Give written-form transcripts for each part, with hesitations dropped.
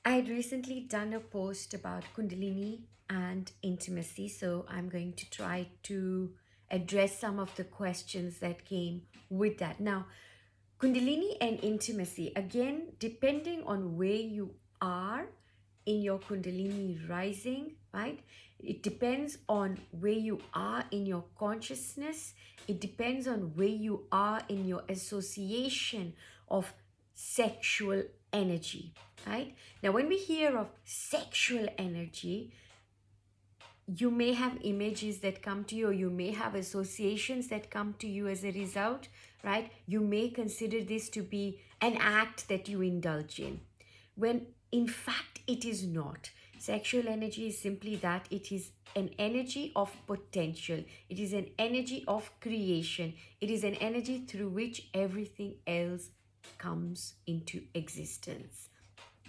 I had recently done a post about Kundalini and intimacy, so I'm going to try to address some of the questions that came with that. Now, Kundalini and intimacy, again, depending on where you are in your Kundalini rising, right? It depends on where you are in your consciousness. It depends on where you are in your association of sexual energy, right? Now, when we hear of sexual energy, you may have images that come to you, or you may have associations that come to you as a result, right? You may consider this to be an act that you indulge in, when in fact it is not. Sexual energy is simply that. It is an energy of potential. It is an energy of creation. It is an energy through which everything else comes into existence,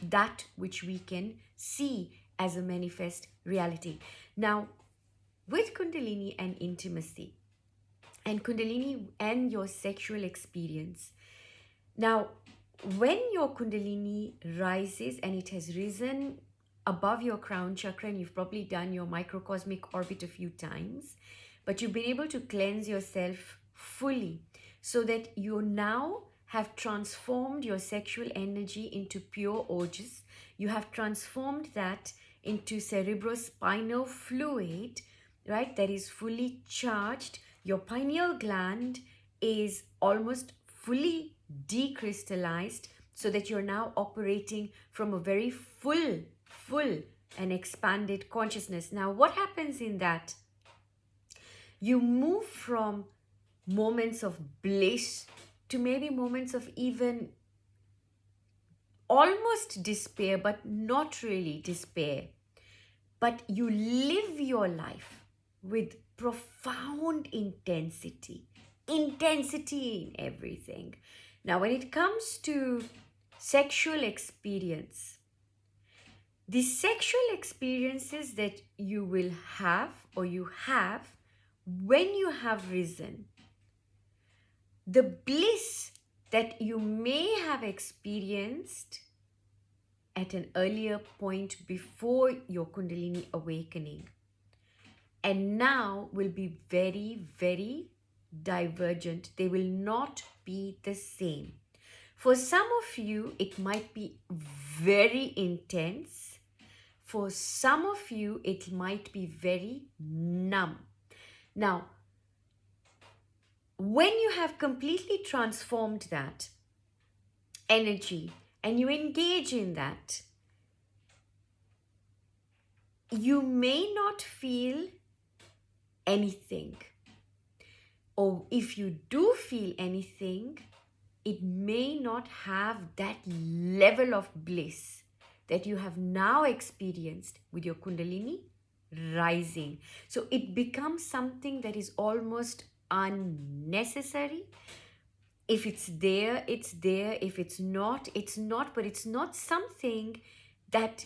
that which we can see as a manifest reality. Now, with Kundalini and intimacy, and Kundalini and your sexual experience, now, when your Kundalini rises and it has risen above your crown chakra, and you've probably done your microcosmic orbit a few times, but you've been able to cleanse yourself fully so that you now have transformed your sexual energy into pure ojas. You have transformed that into cerebrospinal fluid, right? That is fully charged. Your pineal gland is almost fully decrystallized, so that you're now operating from a very full and expanded consciousness. Now, what happens in that? You move from moments of bliss to maybe moments of even almost despair, but not really despair. But you live your life with profound intensity in everything. Now, when it comes to sexual experience, the sexual experiences that you will have, or you have, when you have risen, the bliss that you may have experienced at an earlier point before your Kundalini awakening, and now will be very, very divergent. They will not be the same. For some of you, it might be very intense. For some of you, it might be very numb. Now, when you have completely transformed that energy and you engage in that, you may not feel anything. Or if you do feel anything, it may not have that level of bliss that you have now experienced with your Kundalini rising. So it becomes something that is almost unnecessary. If it's there, it's there. If it's not, it's not. But it's not something that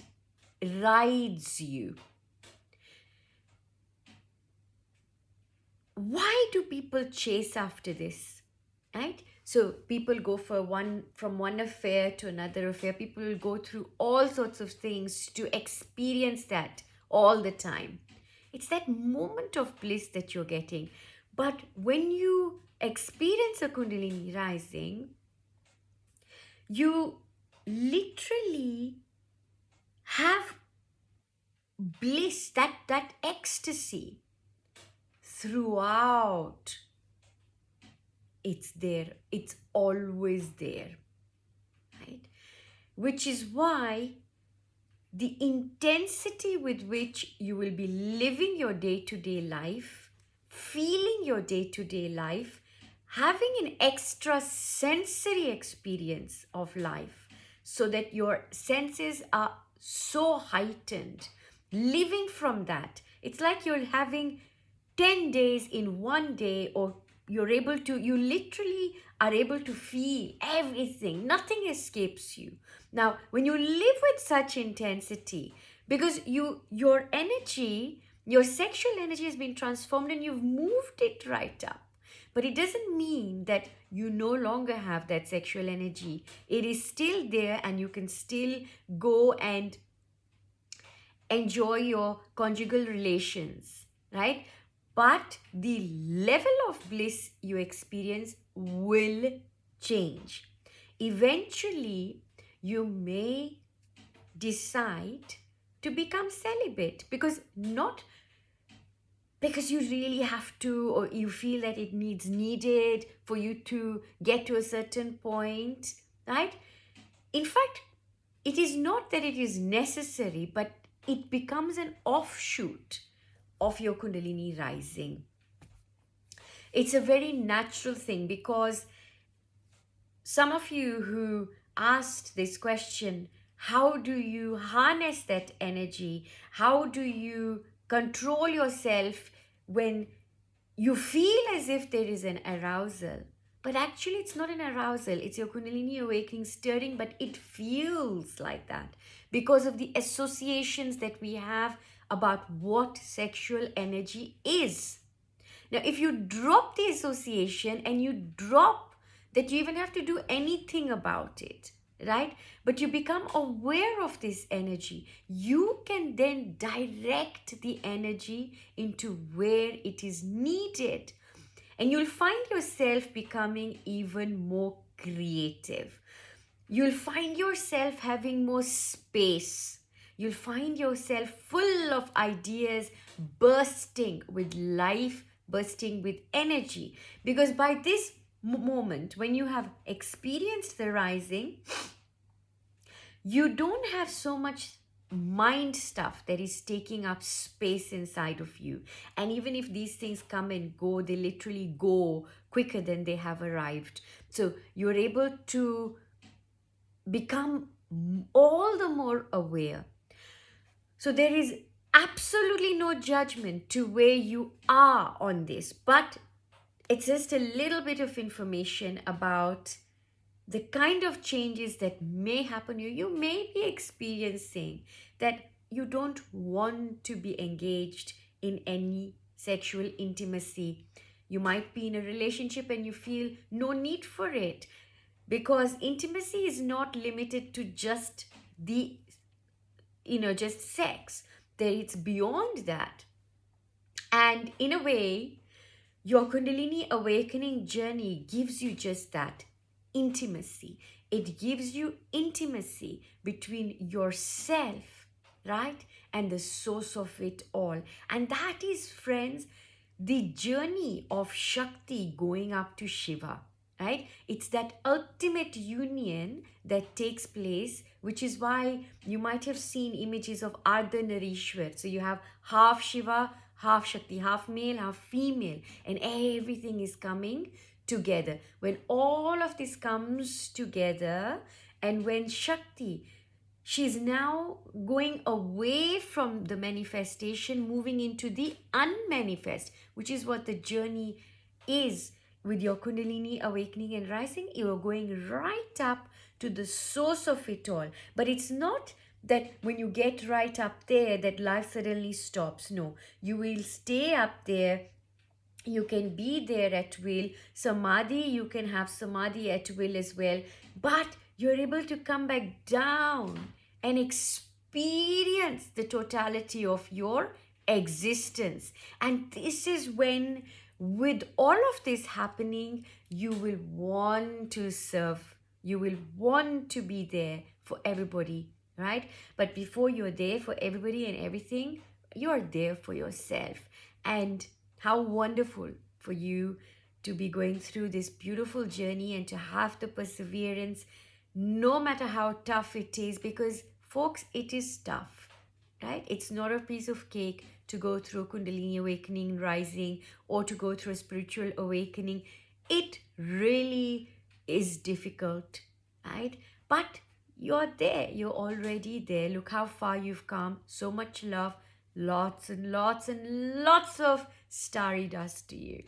rides you. Why do people chase after this, right? So people go from one affair to another affair. People will go through all sorts of things to experience that all the time. It's that moment of bliss that you're getting. But when you experience a Kundalini rising, you literally have bliss, that ecstasy throughout. It's there. It's always there, right? Which is why the intensity with which you will be living your day-to-day life, feeling your day-to-day life, having an extra sensory experience of life, so that your senses are so heightened, living from that. It's like you're having 10 days in one day, or you literally are able to feel everything. Nothing escapes you. Now, when you live with such intensity, because your energy, your sexual energy has been transformed and you've moved it right up. But it doesn't mean that you no longer have that sexual energy. It is still there, and you can still go and enjoy your conjugal relations, right? But the level of bliss you experience will change. Eventually, you may decide to become celibate, because not because you really have to, or you feel that it needed for you to get to a certain point, right? In fact, it is not that it is necessary, but it becomes an offshoot of your Kundalini rising. It's a very natural thing, because some of you who asked this question, how do you harness that energy? How do you control yourself when you feel as if there is an arousal? But actually, it's not an arousal. It's your Kundalini awakening stirring, but it feels like that because of the associations that we have about what sexual energy is. Now, if you drop the association and you drop that you even have to do anything about it, right? But you become aware of this energy, you can then direct the energy into where it is needed. And you'll find yourself becoming even more creative. You'll find yourself having more space. You'll find yourself full of ideas, bursting with life, bursting with energy. Because by this moment, when you have experienced the rising, you don't have so much mind stuff that is taking up space inside of you. And even if these things come and go, they literally go quicker than they have arrived. So you're able to become all the more aware. So there is absolutely no judgment to where you are on this, but it's just a little bit of information about the kind of changes that may happen. You may be experiencing that you don't want to be engaged in any sexual intimacy. You might be in a relationship and you feel no need for it, because intimacy is not limited to just just sex. It's beyond that. And in a way, your Kundalini awakening journey gives you just that, intimacy. It gives you intimacy between yourself, right, and the source of it all. And that is, friends, the journey of Shakti going up to Shiva, right? It's that ultimate union that takes place, which is why you might have seen images of Ardhanarishwar. So you have half Shiva, half Shakti, half male, half female, and everything is coming together. When all of this comes together, and when Shakti, she's now going away from the manifestation, moving into the unmanifest, which is what the journey is with your Kundalini awakening and rising. You're going right up to the source of it all. But it's not that when you get right up there that life suddenly stops. No, you will stay up there. You can be there at will. Samadhi, you can have samadhi at will as well. But you're able to come back down and experience the totality of your existence. And this is when, with all of this happening, you will want to serve. You will want to be there for everybody, right? But before you're there for everybody and everything, you're there for yourself. And how wonderful for you to be going through this beautiful journey and to have the perseverance, no matter how tough it is, because folks, it is tough, right? It's not a piece of cake to go through Kundalini awakening, rising, or to go through a spiritual awakening. It really is difficult, right? But you're there. You're already there. Look how far you've come. So much love. Lots and lots and lots of starry dust to you.